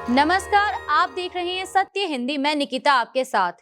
नमस्कार, आप देख रहे हैं सत्य हिंदी। मैं निकिता आपके साथ।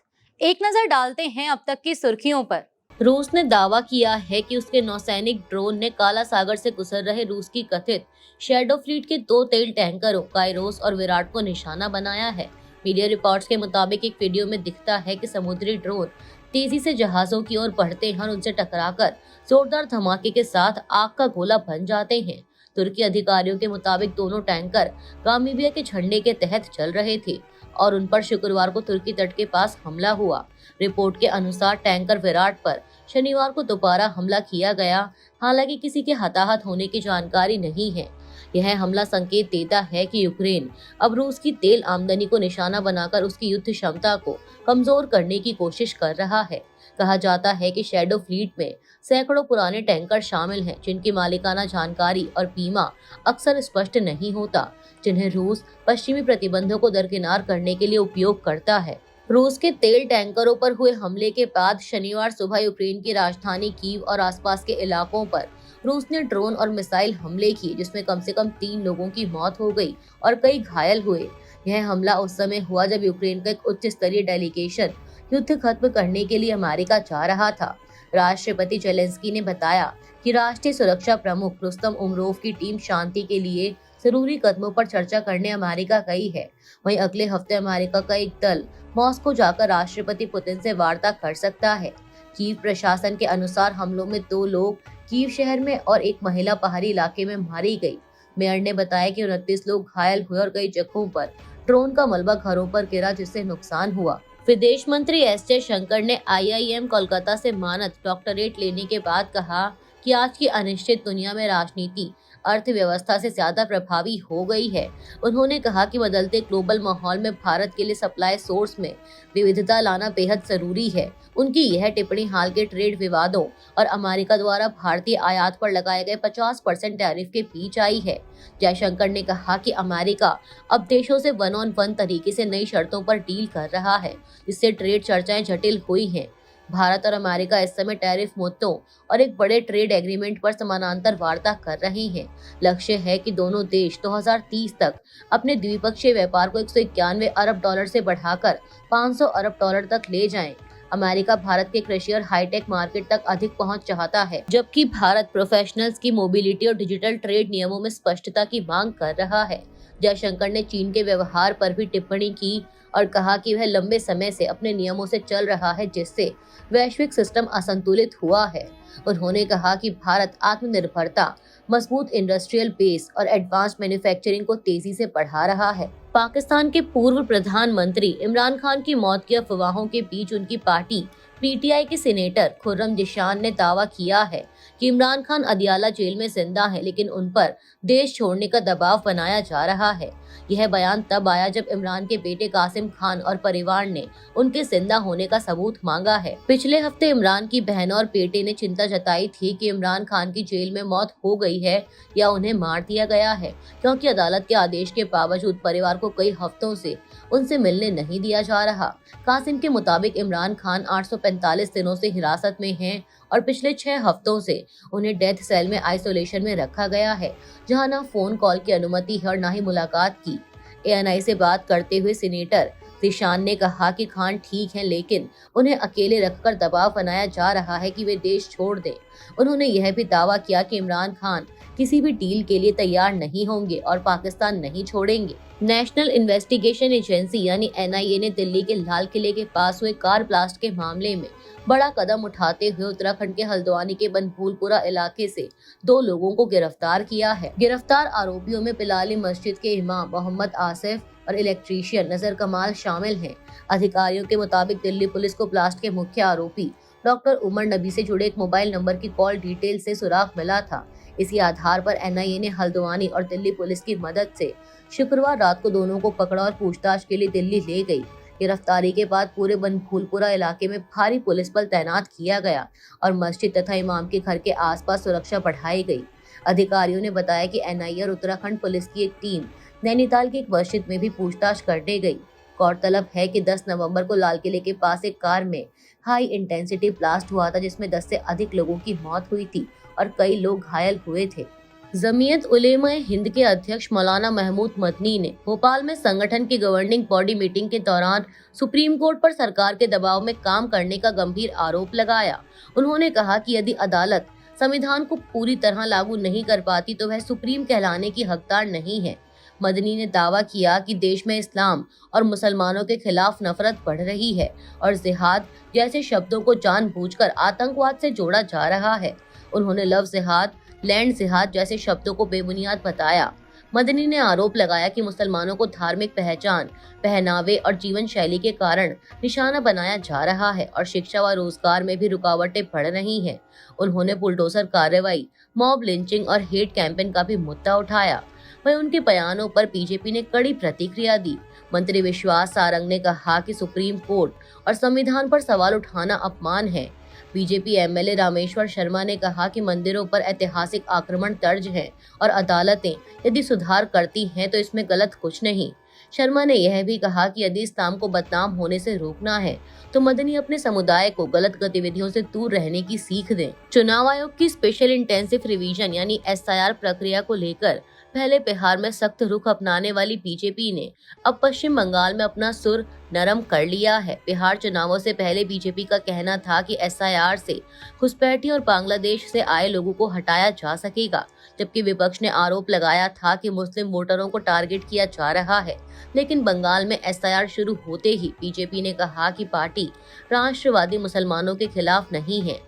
एक नजर डालते हैं अब तक की सुर्खियों पर। रूस ने दावा किया है कि उसके नौसैनिक ड्रोन ने काला सागर से गुजर रहे रूस की कथित शैडो फ्लीट के 2 तेल टैंकरों काइरोस और विराट को निशाना बनाया है। मीडिया रिपोर्ट्स के मुताबिक एक वीडियो में दिखता है कि समुद्री ड्रोन तेजी से जहाजों की ओर बढ़ते हैं और उनसे टकराकर जोरदार धमाके के साथ आग का गोला बन जाते हैं। तुर्की अधिकारियों के मुताबिक दोनों टैंकर गामीबिया के झंडे के तहत चल रहे थे और उन पर शुक्रवार को तुर्की तट के पास हमला हुआ। रिपोर्ट के अनुसार टैंकर विराट पर शनिवार को दोबारा हमला किया गया, हालांकि किसी के हताहत होने की जानकारी नहीं है। यह हमला संकेत देता है कि यूक्रेन अब रूस की तेल आमदनी को निशाना बनाकर उसकी युद्ध क्षमता को कमजोर करने की कोशिश कर रहा है। कहा जाता है कि शैडो फ्लीट में सैकड़ों पुराने टैंकर शामिल हैं, जिनकी मालिकाना जानकारी और बीमा अक्सर स्पष्ट नहीं होता, जिन्हें रूस पश्चिमी प्रतिबंधों को दरकिनार करने के लिए उपयोग करता है। रूस के तेल टैंकरों पर हुए हमले के बाद शनिवार सुबह यूक्रेन की राजधानी कीव और आसपास के इलाकों पर रूस ने ड्रोन और मिसाइल हमले किए, जिसमें कम से कम 3 लोगों की मौत हो गई और कई घायल हुए। यह हमला उस समय हुआ जब यूक्रेन का एक उच्च स्तरीय डेलीगेशन युद्ध खत्म करने के लिए अमेरिका जा रहा था। राष्ट्रपति जेलेंस्की ने बताया कि राष्ट्रीय सुरक्षा प्रमुख रुस्तम उमरोव की टीम शांति के लिए जरूरी कदमों पर चर्चा करने अमेरिका गई है। वहीं अगले हफ्ते अमेरिका का एक दल मॉस्को जाकर राष्ट्रपति पुतिन से वार्ता कर सकता है। कीव प्रशासन के अनुसार हमलों में 2 लोग कीव शहर में और एक महिला पहाड़ी इलाके में मारी गई। मेयर ने बताया कि 29 लोग घायल हुए और कई जगहों पर ड्रोन का मलबा घरों पर गिरा, जिससे नुकसान हुआ। विदेश मंत्री एस जयशंकर ने IIM कोलकाता से मानद डॉक्टरेट लेने के बाद कहा कि आज की अनिश्चित दुनिया में राजनीति अर्थव्यवस्था से ज्यादा प्रभावी हो गई है। उन्होंने कहा कि बदलते ग्लोबल माहौल में भारत के लिए सप्लाई सोर्स में विविधता लाना बेहद जरूरी है। उनकी यह टिप्पणी हाल के ट्रेड विवादों और अमेरिका द्वारा भारतीय आयात पर लगाए गए 50% टैरिफ के बीच आई है। जयशंकर ने कहा कि अमेरिका अब देशों से वन ऑन वन तरीके से नई शर्तों पर डील कर रहा है, जिससे ट्रेड चर्चाएं जटिल हुई हैं। भारत और अमेरिका इस समय टैरिफ मुद्दों और एक बड़े ट्रेड एग्रीमेंट पर समानांतर वार्ता कर रहे हैं। लक्ष्य है कि दोनों देश 2030 तक अपने द्विपक्षीय व्यापार को 191 अरब डॉलर से बढ़ाकर 500 अरब डॉलर तक ले जाएं। अमेरिका भारत के कृषि और हाईटेक मार्केट तक अधिक पहुंच चाहता है, जबकि भारत प्रोफेशनल्स की मोबिलिटी और डिजिटल ट्रेड नियमों में स्पष्टता की मांग कर रहा है। जयशंकर ने चीन के व्यवहार पर भी टिप्पणी की और कहा कि वह लंबे समय से अपने नियमों से चल रहा है, जिससे वैश्विक सिस्टम असंतुलित हुआ है। उन्होंने कहा कि भारत आत्मनिर्भरता, मजबूत इंडस्ट्रियल बेस और एडवांस मैन्युफैक्चरिंग को तेजी से बढ़ा रहा है। पाकिस्तान के पूर्व प्रधानमंत्री इमरान खान की मौत की अफवाहों के बीच उनकी पार्टी PTI के सीनेटर खुर्रम जिशान ने दावा किया है कि इमरान खान अदियाला जेल में जिंदा है, लेकिन उन पर देश छोड़ने का दबाव बनाया जा रहा है। यह बयान तब आया जब इमरान के बेटे कासिम खान और परिवार ने उनके जिंदा होने का सबूत मांगा है। पिछले हफ्ते इमरान की बहन और बेटे ने चिंता जताई थी कि इमरान खान की जेल में मौत हो गई है या उन्हें मार दिया गया है, क्योंकि अदालत के आदेश के बावजूद परिवार को कई हफ्तों से उनसे मिलने नहीं दिया जा रहा। कासिम के मुताबिक इमरान खान 845 दिनों से हिरासत में हैं और पिछले 6 हफ्तों से उन्हें डेथ सेल में आइसोलेशन में रखा गया है, जहां न फोन कॉल की अनुमति है और न ही मुलाकात की। ANI से बात करते हुए सीनेटर जिशान ने कहा कि खान ठीक हैं, लेकिन उन्हें अकेले रखकर दबाव बनाया जा रहा है कि वे देश छोड़ दें। उन्होंने यह भी दावा किया कि इमरान खान किसी भी डील के लिए तैयार नहीं होंगे और पाकिस्तान नहीं छोड़ेंगे। नेशनल इन्वेस्टिगेशन एजेंसी यानी NIA ने दिल्ली के लाल किले के पास हुए कार ब्लास्ट के मामले में बड़ा कदम उठाते हुए उत्तराखंड के हल्द्वानी के बनभूलपुरा इलाके से 2 लोगों को गिरफ्तार किया है। गिरफ्तार आरोपियों में पिलाली मस्जिद के इमाम मोहम्मद आसिफ और इलेक्ट्रीशियन नजर कमाल शामिल हैं। अधिकारियों के मुताबिक दिल्ली पुलिस को ब्लास्ट के मुख्य आरोपी डॉक्टर उमर नबी से जुड़े एक मोबाइल नंबर की कॉल डिटेल से सुराग मिला था। इसी आधार पर NIA ने हल्द्वानी और दिल्ली पुलिस की मदद से शुक्रवार रात को दोनों को पकड़ा और पूछताछ के लिए दिल्ली ले गई। गिरफ्तारी के बाद पूरे बनभूलपुरा इलाके में भारी पुलिस बल तैनात किया गया और मस्जिद तथा इमाम के घर के आसपास सुरक्षा बढ़ाई गई। अधिकारियों ने बताया कि NIA और उत्तराखंड पुलिस की एक टीम नैनीताल की एक मस्जिद में भी पूछताछ करने गई। गौरतलब है कि 10 नवंबर को लाल किले के पास एक कार में हाई इंटेंसिटी ब्लास्ट हुआ था, जिसमें 10 से अधिक लोगों की मौत हुई थी और कई लोग घायल हुए थे। जमीयत उलेमा हिंद के अध्यक्ष मौलाना महमूद मदनी ने भोपाल में संगठन की गवर्निंग बॉडी मीटिंग के दौरान सुप्रीम कोर्ट पर सरकार के दबाव में काम करने का गंभीर आरोप लगाया। उन्होंने कहा कि यदि अदालत संविधान को पूरी तरह लागू नहीं कर पाती तो वह सुप्रीम कहलाने की हकदार नहीं है। मदनी ने दावा किया कि देश में इस्लाम और मुसलमानों के खिलाफ नफरत बढ़ रही है और जिहाद जैसे शब्दों को जानबूझकर आतंकवाद से जोड़ा जा रहा है। उन्होंने लव जिहाद, लैंड जिहाद जैसे शब्दों को बेबुनियाद बताया। मदनी ने आरोप लगाया कि मुसलमानों को धार्मिक पहचान, पहनावे और जीवन शैली के कारण निशाना बनाया जा रहा है और शिक्षा व रोजगार में भी रुकावटें बढ़ रही हैं। उन्होंने बुलडोजर कार्रवाई, मॉब लिंचिंग और हेट कैंपेन का भी मुद्दा उठाया। वहीं उनके बयानों पर बीजेपी ने कड़ी प्रतिक्रिया दी। मंत्री विश्वास सारंग ने कहा कि सुप्रीम कोर्ट और संविधान पर सवाल उठाना अपमान है। बीजेपी एमएलए रामेश्वर शर्मा ने कहा कि मंदिरों पर ऐतिहासिक आक्रमण दर्ज है और अदालतें यदि सुधार करती हैं तो इसमें गलत कुछ नहीं। शर्मा ने यह भी कहा कि यदि इस्लाम को बदनाम होने से रोकना है तो मदनी अपने समुदाय को गलत गतिविधियों से दूर रहने की सीख दें। चुनाव आयोग की स्पेशल इंटेंसिव रिवीजन यानी एसआईआर प्रक्रिया को लेकर पहले बिहार में सख्त रुख अपनाने वाली बीजेपी ने अब पश्चिम बंगाल में अपना सुर नरम कर लिया है। बिहार चुनावों से पहले बीजेपी का कहना था कि एसआईआर से घुसपैठी और बांग्लादेश से आए लोगों को हटाया जा सकेगा, जबकि विपक्ष ने आरोप लगाया था कि मुस्लिम वोटरों को टारगेट किया जा रहा है। लेकिन बंगाल में एसआईआर शुरू होते ही बीजेपी ने कहा कि पार्टी राष्ट्रवादी मुसलमानों के खिलाफ नहीं है।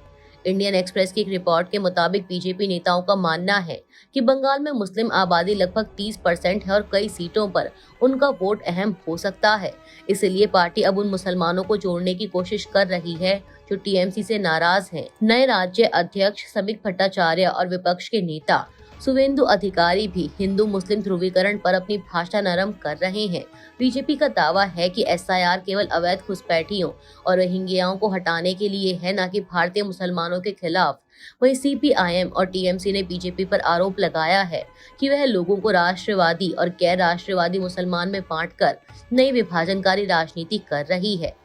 इंडियन एक्सप्रेस की एक रिपोर्ट के मुताबिक बीजेपी नेताओं का मानना है कि बंगाल में मुस्लिम आबादी लगभग 30% है और कई सीटों पर उनका वोट अहम हो सकता है। इसलिए पार्टी अब उन मुसलमानों को जोड़ने की कोशिश कर रही है जो टीएमसी से नाराज हैं। नए राज्य अध्यक्ष समीक भट्टाचार्य और विपक्ष के नेता शुवेंदु अधिकारी भी हिंदू मुस्लिम ध्रुवीकरण पर अपनी भाषा नरम कर रहे हैं। बीजेपी का दावा है कि एसआईआर केवल अवैध घुसपैठियों और रोहिंग्याओं को हटाने के लिए है, न कि भारतीय मुसलमानों के खिलाफ। वहीं सीपीआईएम और टीएमसी ने बीजेपी पर आरोप लगाया है कि वह लोगों को राष्ट्रवादी और गैर राष्ट्रवादी मुसलमान में बांटकर नई विभाजनकारी राजनीति कर रही है।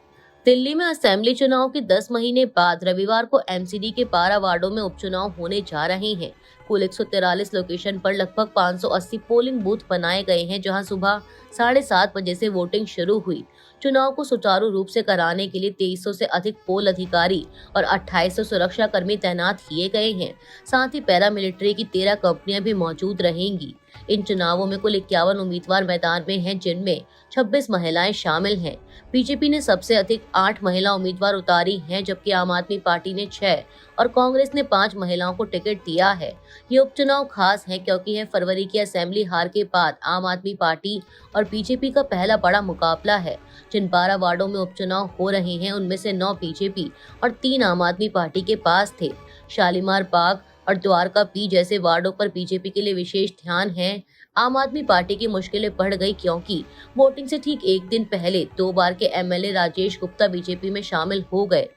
दिल्ली में असेंबली चुनाव के 10 महीने बाद रविवार को एमसीडी के 12 वार्डों में उपचुनाव होने जा रहे हैं। कुल 143 लोकेशन पर लगभग 580 पोलिंग बूथ बनाए गए हैं, जहां सुबह 7:30 बजे से वोटिंग शुरू हुई। चुनाव को सुचारू रूप से कराने के लिए 2300 से अधिक पोल अधिकारी और 2800 सुरक्षा कर्मी तैनात किए गए हैं। साथ ही पैरामिलिट्री की 13 कंपनियां भी मौजूद रहेंगी। इन चुनावों में कुल 51 उम्मीदवार मैदान में हैं, जिनमें 26 महिलाएं शामिल हैं। बीजेपी ने सबसे अधिक 8 महिला उम्मीदवार उतारी हैं, जबकि आम आदमी पार्टी ने 6 और कांग्रेस ने 5 महिलाओं को टिकट दिया है। ये उपचुनाव खास है क्योंकि यह फरवरी की असेंबली हार के बाद आम आदमी पार्टी और बीजेपी का पहला बड़ा मुकाबला है। जिन 12 वार्डों में उपचुनाव हो रहे हैं उनमें से 9 बीजेपी और 3 आम आदमी पार्टी के पास थे। शालीमार बाग और द्वारका पी जैसे वार्डों पर बीजेपी के लिए विशेष ध्यान है। आम आदमी पार्टी की मुश्किलें बढ़ गई क्योंकि वोटिंग से ठीक एक दिन पहले 2 बार के एमएलए राजेश गुप्ता बीजेपी में शामिल हो गए।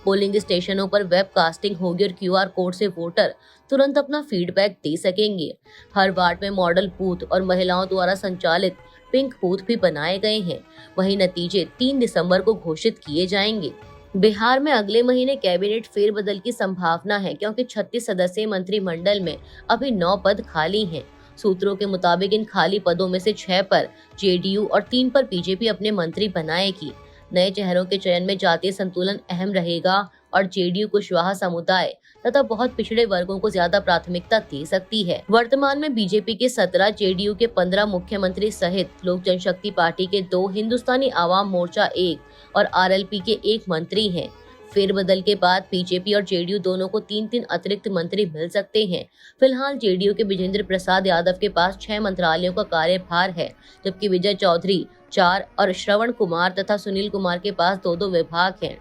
पोलिंग स्टेशनों पर वेब कास्टिंग होगी और क्यूआर कोड से वोटर तुरंत अपना फीडबैक दे सकेंगे। हर वार्ड में मॉडल बूथ और महिलाओं द्वारा संचालित पिंक बूथ भी बनाए गए हैं। वहीं नतीजे 3 दिसंबर को घोषित किए जाएंगे। बिहार में अगले महीने कैबिनेट फेरबदल की संभावना है क्योंकि 36 सदस्यीय मंत्रिमंडल में अभी 9 पद खाली हैं। सूत्रों के मुताबिक इन खाली पदों में से 6 पर जेडीयू और 3 पर बीजेपी अपने मंत्री बनाएगी। नए चेहरों के चयन में जातीय संतुलन अहम रहेगा और जेडीयू कुशवाहा समुदाय तथा बहुत पिछड़े वर्गों को ज्यादा प्राथमिकता दे सकती है। वर्तमान में बीजेपी के 17, जेडीयू के 15 मुख्यमंत्री सहित लोक जनशक्ति पार्टी के 2, हिंदुस्तानी आवाम मोर्चा 1 और आरएलपी के 1 मंत्री हैं। फेरबदल के बाद बीजेपी और जेडीयू दोनों को 3-3 अतिरिक्त मंत्री मिल सकते हैं। फिलहाल जेडीयू के विजेंद्र प्रसाद यादव के पास 6 मंत्रालयों का कार्यभार है, जबकि विजय चौधरी 4 और श्रवण कुमार तथा सुनील कुमार के पास 2-2 विभाग हैं।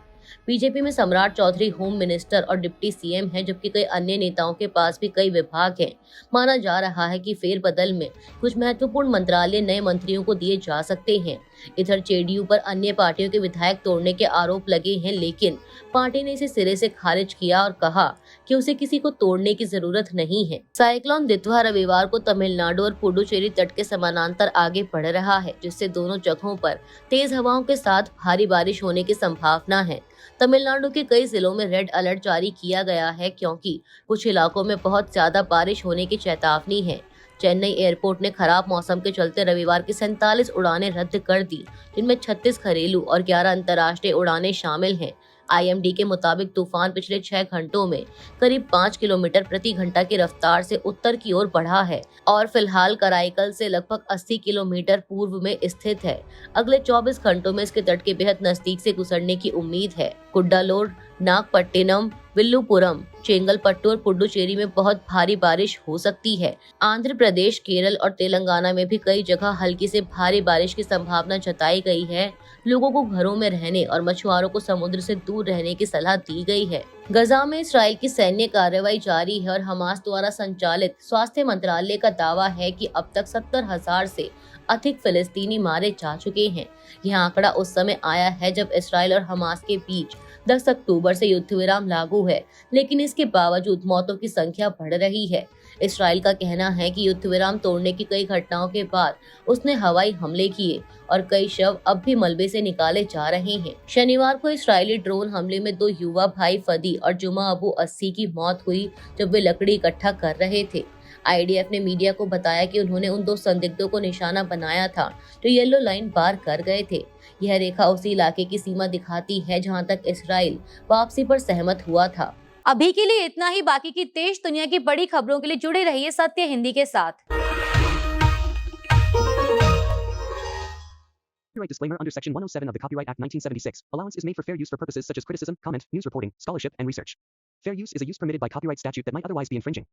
बीजेपी में सम्राट चौधरी होम मिनिस्टर और डिप्टी सीएम हैं, जबकि कई अन्य नेताओं के पास भी कई विभाग हैं। माना जा रहा है कि फेरबदल में कुछ महत्वपूर्ण मंत्रालय नए मंत्रियों को दिए जा सकते हैं। इधर जेडीयू पर अन्य पार्टियों के विधायक तोड़ने के आरोप लगे हैं, लेकिन पार्टी ने इसे सिरे से खारिज किया और कहा कि उसे किसी को तोड़ने की जरूरत नहीं है। साइक्लोन दितवा रविवार को तमिलनाडु और पुडुचेरी तट के समानांतर आगे बढ़ रहा है, जिससे दोनों जगहों पर तेज हवाओं के साथ भारी बारिश होने की संभावना है। तमिलनाडु के कई जिलों में रेड अलर्ट जारी किया गया है, क्योंकि कुछ इलाकों में बहुत ज्यादा बारिश होने की चेतावनी है। चेन्नई एयरपोर्ट ने खराब मौसम के चलते रविवार की 47 उड़ानें रद्द कर दी, जिनमें 36 घरेलू और 11 अंतर्राष्ट्रीय उड़ानें शामिल हैं। IMD के मुताबिक तूफान पिछले 6 घंटों में करीब 5 किलोमीटर प्रति घंटा की रफ्तार से उत्तर की ओर बढ़ा है और फिलहाल कराईकल से लगभग 80 किलोमीटर पूर्व में स्थित है। अगले 24 घंटों में इसके तट के बेहद नजदीक से गुजरने की उम्मीद है। कुड्डालोर, नागपट्टिनम, विल्लुपुरम, चेंगलपट्टू और पुडुचेरी में बहुत भारी बारिश हो सकती है। आंध्र प्रदेश, केरल और तेलंगाना में भी कई जगह हल्की से भारी बारिश की संभावना जताई गई है। लोगों को घरों में रहने और मछुआरों को समुद्र से दूर रहने की सलाह दी गई है। गजा में इसराइल की सैन्य कार्रवाई जारी है और हमास द्वारा संचालित स्वास्थ्य मंत्रालय का दावा है कि अब तक 70,000 से अधिक फिलिस्तीनी मारे जा चुके हैं। यह आंकड़ा उस समय आया है जब इसराइल और हमास के बीच 10 अक्टूबर से युद्ध विराम लागू है, लेकिन इसके बावजूद मौतों की संख्या बढ़ रही है। इसराइल का कहना है कि युद्ध विराम तोड़ने की कई घटनाओं के बाद उसने हवाई हमले किए और कई शव अब भी मलबे से निकाले जा रहे हैं। शनिवार को इस्राएली ड्रोन हमले में 2 युवा भाई फदी और जुमा अबू अस्सी की मौत हुई जब वे लकड़ी इकट्ठा कर रहे थे। IDF ने मीडिया को बताया कि उन्होंने उन 2 संदिग्धों को निशाना बनाया था जो येलो लाइन पार कर गए थे। यह रेखा उसी इलाके की सीमा दिखाती है जहां तक इसराइल वापसी पर सहमत हुआ था। अभी के लिए इतना ही। बाकी की देश दुनिया की बड़ी खबरों के लिए जुड़े रहिए सत्य हिंदी के साथ। Copyright disclaimer under Section 107 of the Copyright Act 1976. Allowance is made for fair use for purposes such as criticism, comment, news reporting, scholarship, and research. Fair use is a use permitted by copyright statute that might otherwise be infringing.